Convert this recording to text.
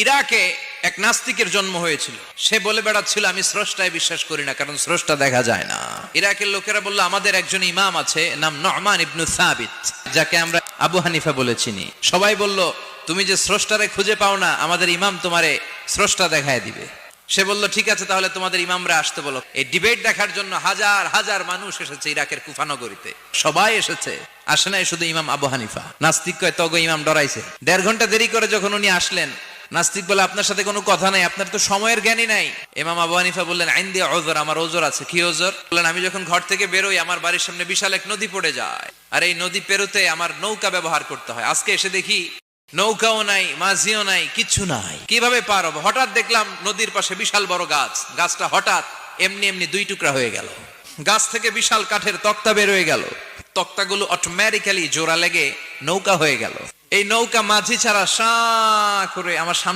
ইরাকে এক নাস্তিকের জন্ম হয়েছিল। সে বলে বেড়াচ্ছিল আমি স্রষ্টায় বিশ্বাস করি না, কারণ স্রষ্টা দেখা যায় না। ইরাকের লোকেরা বলল আমাদের একজন ইমাম আছে, নাম নু'মান ইবনে সাবিত, যাকে আমরা আবু হানিফা বলে চিনি। সবাই বলল তুমি যে স্রষ্টারে খুঁজে পাও না, আমাদের ইমাম তোমারে স্রষ্টা দেখায় দিবে। সে বলল ঠিক আছে, তাহলে তোমাদের ইমামরা আসতে বলো। এই ডিবেট দেখার জন্য হাজার হাজার মানুষ এসেছে ইরাকের কুফা নগরীতে, সবাই এসেছে। আসে নাই শুধু ইমাম আবু হানিফা। নাস্তিক কয় তগো ইমাম ডরাইছে। 1.5 ঘন্টা দেরি করে যখন উনি আসলেন, নাস্তিক বলে আপনার সাথে কোনো কথা নাই, আপনার তো সময়ের জ্ঞানই নাই। ইমাম আবু হানিফা বললেন আইন্দি ওযর, আমার ওযর আছে। কি ওযর? বললেন আমি যখন ঘর থেকে বেরোই আমার বাড়ির সামনে বিশাল এক নদী পড়ে যায়, আর এই নদী পেরোতে আমার নৌকা ব্যবহার করতে হয়। আজকে এসে দেখি নৌকাও নাই, মাঝিও নাই, কিচ্ছু নাই, কিভাবে পার হবো? হঠাৎ দেখলাম নদীর পাশে বিশাল বড় গাছ, গাছটা হঠাৎ এমনি এমনি 2 টুকরা হয়ে গেল। গাছ থেকে বিশাল কাঠের তক্তা বের হয়ে গেল, তক্তাগুলো অটোমেটিক্যালি জোড়া লেগে নৌকা হয়ে গেল। এই নৌকা মাঝি ছাড়া সা করে আমার সামনে